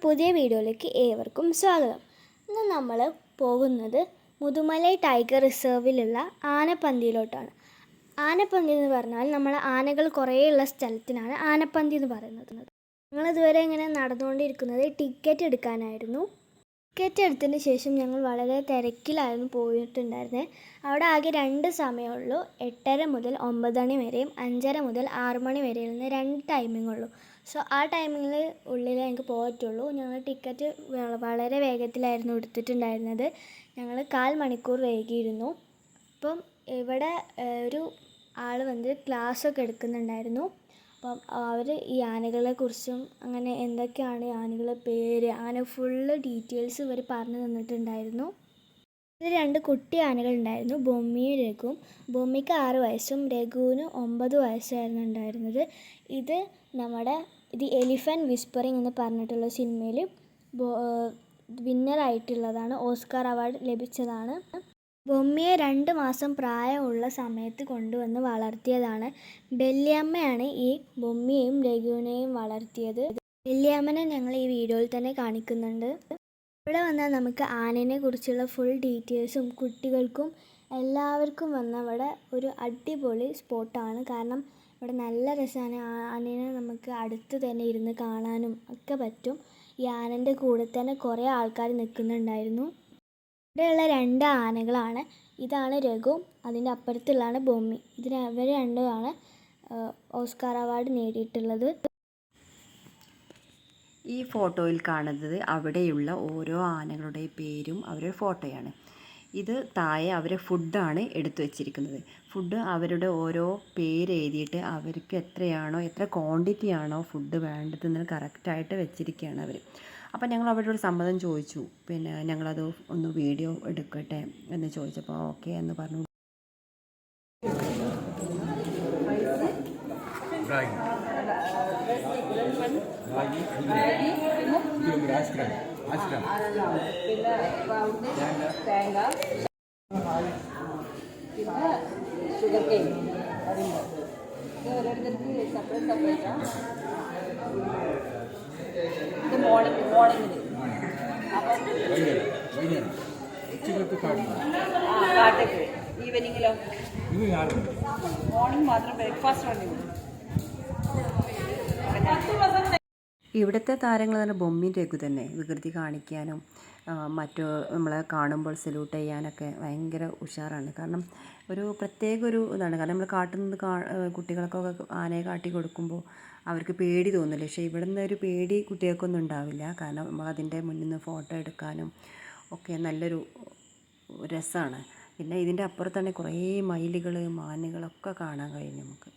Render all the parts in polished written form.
പുതിയ വീഡിയോയിലേക്ക് ഏവർക്കും സ്വാഗതം. ഇന്ന് നമ്മൾ പോകുന്നത് മുതുമലൈ ടൈഗർ റിസർവിലുള്ള ആനപ്പന്തിയിലോട്ടാണ്. ആനപ്പന്തി എന്ന് പറഞ്ഞാൽ നമ്മൾ ആനകൾ കുറേയുള്ള സ്ഥലത്തിനാണ് ആനപ്പന്തി എന്ന് പറയുന്നത്. ഞങ്ങളിതുവരെ ഇങ്ങനെ നടന്നുകൊണ്ടിരിക്കുന്നത് ടിക്കറ്റ് എടുക്കാനായിരുന്നു. ടിക്കറ്റ് എടുത്തതിന് ശേഷം ഞങ്ങൾ വളരെ തിരക്കിലായിരുന്നു പോയിട്ടുണ്ടായിരുന്നത്. അവിടെ ആകെ 2 സമയമുള്ളൂ. 8:30 മുതൽ 9 മണി വരെയും 5:30 മുതൽ 6 മണി വരെയുള്ള 2 ടൈമിംഗ് ഉള്ളൂ. സോ ആ ടൈമിങ്ങിൽ ഉള്ളിലേ എനിക്ക് പോകത്തുള്ളൂ. ഞങ്ങൾ ടിക്കറ്റ് വളരെ വേഗത്തിലായിരുന്നു എടുത്തിട്ടുണ്ടായിരുന്നത്. ഞങ്ങൾ 1/4 മണിക്കൂർ വൈകിയിരുന്നു. അപ്പം ഇവിടെ ഒരു ആൾ വന്ന് ക്ലാസ്സൊക്കെ എടുക്കുന്നുണ്ടായിരുന്നു. അപ്പം അവർ ഈ ആനകളെക്കുറിച്ചും അങ്ങനെ എന്തൊക്കെയാണ് ആനകളുടെ പേര് അങ്ങനെ ഫുള്ള് ഡീറ്റെയിൽസ് ഇവർ പറഞ്ഞു തന്നിട്ടുണ്ടായിരുന്നു. ഇതിൽ 2 കുട്ടി ആനകളുണ്ടായിരുന്നു, ബൊമ്മിയും രഘുവും. ബൊമ്മിക്ക് 6 വയസ്സും രഘുവിന് 9 വയസ്സായിരുന്നു ഉണ്ടായിരുന്നത്. ഇത് എലിഫൻറ്റ് വിസ്പറിങ് എന്ന് പറഞ്ഞിട്ടുള്ള സിനിമയിൽ വിന്നറായിട്ടുള്ളതാണ്. ഓസ്കാർ അവാർഡ് ലഭിച്ചതാണ്. ബൊമ്മിയെ 2 മാസം പ്രായമുള്ള സമയത്ത് കൊണ്ടുവന്ന് വളർത്തിയതാണ്. ബെല്ലിയമ്മയാണ് ഈ ബൊമ്മിയെയും രഘുവിനെയും വളർത്തിയത്. ബെല്ലിയമ്മനെ ഞങ്ങൾ ഈ വീഡിയോയിൽ തന്നെ കാണിക്കുന്നുണ്ട്. ഇവിടെ വന്നാൽ നമുക്ക് ആനയെ കുറിച്ചുള്ള ഫുൾ ഡീറ്റെയിൽസും കുട്ടികൾക്കും എല്ലാവർക്കും വന്ന ഇവിടെ ഒരു അടിപൊളി സ്പോട്ടാണ്. കാരണം ഇവിടെ നല്ല രസമാണ്. ആനേനെ നമുക്ക് അടുത്ത് തന്നെ ഇരുന്ന് കാണാനും ഒക്കെ പറ്റും. ഈ ആനൻ്റെ കൂടെ തന്നെ കുറേ ആൾക്കാർ നിൽക്കുന്നുണ്ടായിരുന്നു. ഇവിടെയുള്ള 2 ആനകളാണ്. ഇതാണ് രഘു, അതിൻ്റെ അപ്പുറത്തുള്ളതാണ് ബൊമ്മി. ഇവർ രണ്ടുമാണ് ഓസ്കാർ അവാർഡ് നേടിയിട്ടുള്ളത്. ഈ ഫോട്ടോയിൽ കാണുന്നത് അവിടെയുള്ള ഓരോ ആനകളുടെ പേരും അവരുടെ ഫോട്ടോയാണ്. ഇത് താഴെ അവരെ ഫുഡാണ് എടുത്തു വച്ചിരിക്കുന്നത്. ഫുഡ് അവരുടെ ഓരോ പേര് എഴുതിയിട്ട് അവർക്ക് എത്ര ക്വാണ്ടിറ്റി ആണോ ഫുഡ് വേണ്ടതെന്ന് കറക്റ്റായിട്ട് വെച്ചിരിക്കുകയാണ് അവർ. അപ്പം ഞങ്ങൾ അവരോട് സമ്മതം ചോദിച്ചു. പിന്നെ ഞങ്ങളത് ഒന്ന് വീഡിയോ എടുക്കട്ടെ എന്ന് ചോദിച്ചപ്പോൾ ഓക്കെ എന്ന് പറഞ്ഞു. ഷുഗർ കെയിൻ ഓരോരുത്തർക്ക് സെപ്പറേറ്റ് ഇത് മോർണിംഗിന് കാട്ടേക്ക് ഈവനിങ്ങിലോ മോർണിംഗ് മാത്രം ബ്രേക്ക്ഫാസ്റ്റ് വേണ്ടി. ഇവിടുത്തെ താരങ്ങൾ തന്നെ ബൊമ്മിയും രഘു തന്നെ. വികൃതി കാണിക്കാനും മറ്റു നമ്മളെ കാണുമ്പോൾ സല്യൂട്ട് ചെയ്യാനൊക്കെ ഭയങ്കര ഉഷാറാണ്. കാരണം ഒരു പ്രത്യേക ഒരു ഇതാണ്. കാരണം നമ്മൾ കാട്ടിൽ നിന്ന് കുട്ടികൾക്കൊക്കെ ആനയെ കാട്ടി കൊടുക്കുമ്പോൾ അവർക്ക് പേടി തോന്നില്ല. പക്ഷേ ഇവിടെ നിന്ന് ഒരു പേടി കുട്ടികൾക്കൊന്നും ഉണ്ടാവില്ല. കാരണം നമ്മളതിൻ്റെ മുന്നിൽ നിന്ന് ഫോട്ടോ എടുക്കാനും ഒക്കെ നല്ലൊരു രസമാണ്. പിന്നെ ഇതിൻ്റെ അപ്പുറത്ത് തന്നെ കുറേ മയിലുകൾ മാനുകളൊക്കെ കാണാൻ കഴിയും നമുക്ക്.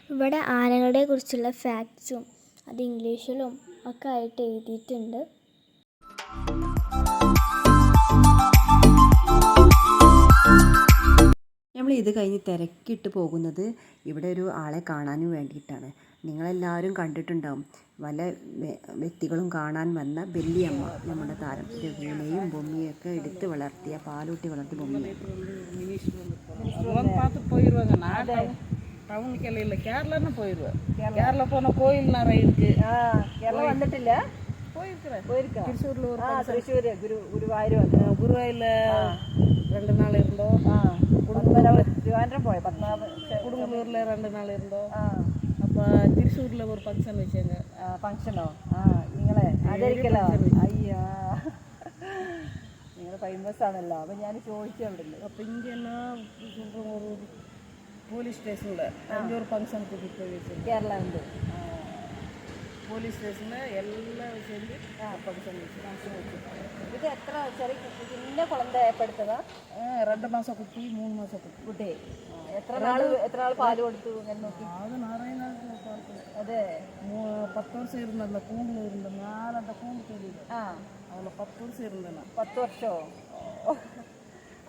ഇവിടെ ആനകളെ കുറിച്ചുള്ള ഫാക്ട്സും അത് ഇംഗ്ലീഷിലും ഒക്കെ ആയിട്ട് എഴുതിയിട്ടുണ്ട്. നമ്മൾ ഇത് കഴിഞ്ഞ് തിരക്കിട്ട് പോകുന്നത് ഇവിടെ ഒരു ആളെ കാണാനും വേണ്ടിയിട്ടാണ്. നിങ്ങളെല്ലാവരും കണ്ടിട്ടുണ്ടാവും. പല വ്യക്തികളും കാണാൻ വന്ന ബെല്ലിയമ്മ, നമ്മുടെ താരം രഘുവിനെയും ബൊമ്മിയൊക്കെ എടുത്ത് വളർത്തിയ പാലൂട്ടി വളർത്തിയ ബൊമ്മിയാണ്. ടൗണിക്കെല്ലാം ഇല്ല, കേരളന്ന് പോயிருவேன். കേരള പോன கோயில் நிறைய இருக்கு. கேரளா வந்துட்டிല്ല? போயிருக்கேன். തൃശ്ശൂർ ഗുരുവായൂരിൽ 2 നാൾ ഇരുന്നോ. തിരുവനന്തപുരം പോയ കുടുംബൂരിൽ 2 നാൾ ഇരുന്നോ. അപ്പോൾ തൃശ്ശൂരിൽ ഒരു ഫംഗ്ഷൻ വെച്ചേங்க. ഫംഗ്ഷനോ? നിങ്ങളെ ആദരിക്കലോ? അയ്യോ, നിങ്ങൾ ഫേമസ് ആണല്ലോ. അപ്പം ഞാൻ ചോദിച്ചു അവിടെ. അപ്പം ഇങ്ങെല്ലാം ഒരു പോലീസ് സ്റ്റേഷനിൽ അതിൻ്റെ ഒരു ഫംഗ്ഷൻ കൂട്ടിയിട്ട് പോയി. കേരള ഉണ്ട് പോലീസ് സ്റ്റേഷനിൽ എല്ലാം சேர்ந்து ഫംഗ്ഷൻ വെച്ചു. ഇത് എത്ര ചെറിയ കുഞ്ഞ കുളന്ത ഏർപ്പെടുത്തതാ? 2 മാസം കുട്ടി, 3 മാസം കുട്ടി. എത്ര നാൾ പാല് കൊടുത്തു? ഞാൻ നോക്കി അത് നിറയെ നാൾ. അതെ, 10 വർഷം ഇരുന്നല്ല കൂണ്ടിൽ ഇരുന്ന 4 കൂണ്ട് തേടി. അവളെ 10 വർഷം ഇരുന്ന. 10 വർഷമോ?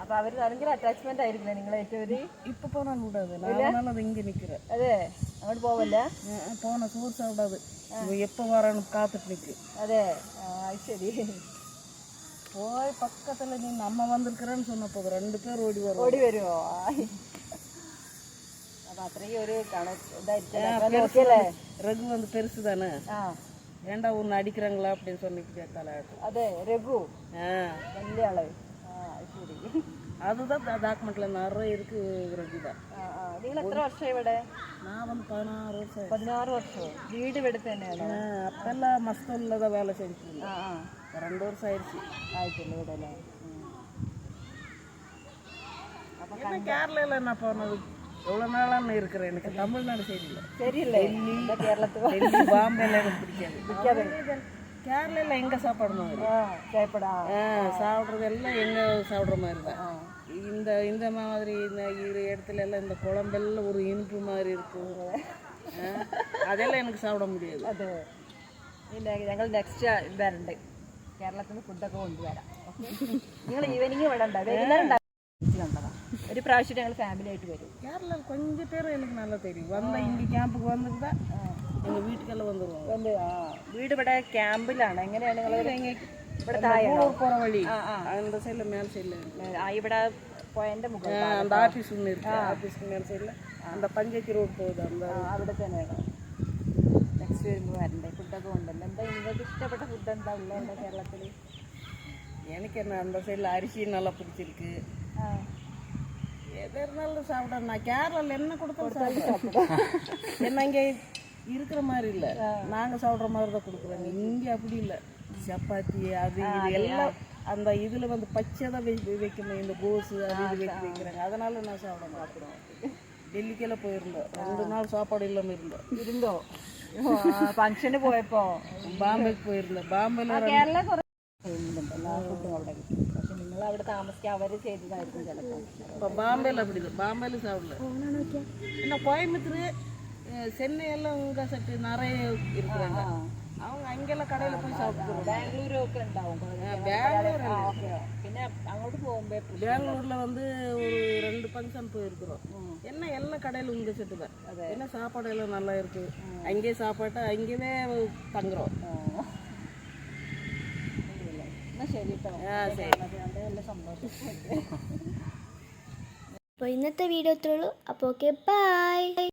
അപ്പോൾ അവർ ഭയങ്കര അറ്റാച്ച്മെന്റ് ആയിരിക്കില്ലേ നിങ്ങളായിട്ട് ഒരു இப்போ போனால் விடாது நான் அது இங்கே நிற்கிறேன் அதே അങ്ങോട്ട് പോവല്ല போன சோறு சாப்பிடாது எப்போ வரணும் காத்துட்டு நிற்கு அதே சரி போய் பக்கத்தில் நீ நம்ம வந்திருக்கிறேன்னு சொன்ன போது 2 பேர் ஓடி വരുമോ അപ്പോൾ അത്രയും ഒരു ഇതായിരിക്കും ரகு வந்து பெருசு தானே ஏண்டா ஒன்று அடிக்கிறாங்களா அப்படின்னு சொன்னிட்டு கேட்டாலும் அதே ரகு വലിയ ആള് ശരി அதுதான் டாக்குமெண்ட்ல நிறைய இருக்கு ரகு தான் നിങ്ങൾ എത്ര വർഷം ഇവിടെ நான் வந்து 16 வருஷம் 16 വർഷം വീട് ഇവിടെ തന്നെയാണ് அப்பெல்லாம் மஸ்தல்ல தான் வேலை செஞ்சிருந்தேன் 2 வருஷம் ஆயிடுச்சுல்ல ഇവിടെ അല്ലേ അപ്പോൾ കേരളയിൽ என்ன போனது எவ்வளோ நாளாக இருக்கிறேன் எனக்கு தமிழ்நாடு சரியில்லை டெல்லி பாம்பேல எனக்கு பிடிக்காது கேரளாவில் எங்கே சாப்பிடணும் சாப்பிட்றது எல்லாம் எங்கே சாப்பிட்ற மாதிரி தான் இந்த மாதிரி இந்த இடத்துல எல்லாம் இந்த குழம்பெல்லாம் ஒரு இனிப்பு மாதிரி இருக்கும் அதெல்லாம் எனக்கு സാപ്പിടാൻ முடியாது അത് ഞങ്ങൾ നെക്സ്റ്റ് വരണ്ട് കേരളത്തിൽ നിന്ന് ഫുഡൊക്കെ കൊണ്ടുവരാം നിങ്ങൾ ഈവനിങ് ഇവിടെ ഉണ്ടാവും ഒരു പ്രാവശ്യം ഞങ്ങൾ ഫാമിലി ആയിട്ട് വരും കേരളം கொஞ்சம் பேர் எனக்கு நல்லா தெரியும் വന്ന ഇങ്ങ ക്യാമ്പുക്ക് വന്നിട്ട് എங்கள் വീട്ടിലെല്ലാം വന്നു വീട് ഇവിടെ ക്യാമ്പിലാണ് എങ്ങനെയാണ് നിങ്ങൾ ഇവിടെ പോகிற വഴി அந்த சைடில் மேல் சைடில் ഇവിടെ പോയതിൻ്റെ മുകളിൽ அந்த ஆஃபீஸ் ஒன்று இருக்குது ஆஃபீஸ்க்கு மேல் சைடில் அந்த பஞ்சாயத்து ரோഡ് പോകുന്നത് அந்த അവിടെ തന്നെയാണ് നെക്സ്റ്റ് വരുമ്പോൾ വരണ്ടേ ഫുഡൊക്കെ കൊണ്ടല്ലോ എന്താ നിങ്ങൾക്ക് ഇഷ്ടപ്പെട്ട ഫുഡ് എന്താ ഉള്ളത് എന്താ കേരളത്തിൽ எனக்கு என்ன அந்த சைடில் அரிசி நல்லா பிடிச்சிருக்கு எது இருந்தாலும் சாப்பிடணும் நான் கேரளாவில் என்ன கொடுத்தாலும் சாப்பிடுவேன் என்ன இங்கே இருக்கிற மாதிரி இல்லை நாங்கள் சாப்பிட்ற மாதிரி தான் கொடுக்குறாங்க இங்கே அப்படி இல்லை சப்பாத்தி அது இது எல்லாம் அந்த இதில் வந்து பச்சை தான் வைக்கணும் இந்த கோஸு அது இது வைக்கிறாங்க அதனால நான் சாப்பிடுறோம் டெல்லிக்கெல்லாம் போயிருந்தோம் 2 நாள் சாப்பாடு இல்லாமல் இருந்தோம் ഫംഗ്ഷന് പോയപ്പോ ബാംബെക്ക് പോയിരുന്നോം ബാംബെയിൽ കേരള എല്ലാ ഫുഡും അവിടെ കിട്ടും പക്ഷെ നിങ്ങൾ അവിടെ താമസിക്കാൻ അവർ ചെയ്തതായിരിക്കും ചിലപ്പോൾ ബാംബെയിൽ அப்படி பாம்பேல சாப்பிடல இன்னும் கோயம்புத்தூர் சென்னை எல்லாம் உங்க செட்டு நிறைய இருக்கிறாங்க அவங்க அங்கெல்லாம் கடையில் போய் சாப்பிடுவோம் பெங்களூரு ഒക്കെ ഉണ്ടാവും பெங்களூர் പിന്നെ അങ്ങോട്ട് പോകുമ്പോൾ பெங்களூரில் வந்து ஒரு 2 ஃபங்க்ஷன் போயிருக்கிறோம் என்ன எல்லாம் கடையில் உங்க செட்டு தான் என்ன சாப்பாடு எல்லாம் நல்லா இருக்கு அங்கேயே சாப்பாட்டு அங்கேயே தங்குறோம் ശരി നല്ല സന്തോഷം അപ്പോൾ ഇന്നത്തെ വീഡിയോ ഇത്രേ ഉള്ളൂ അപ്പോൾ ഓക്കെ ബൈ.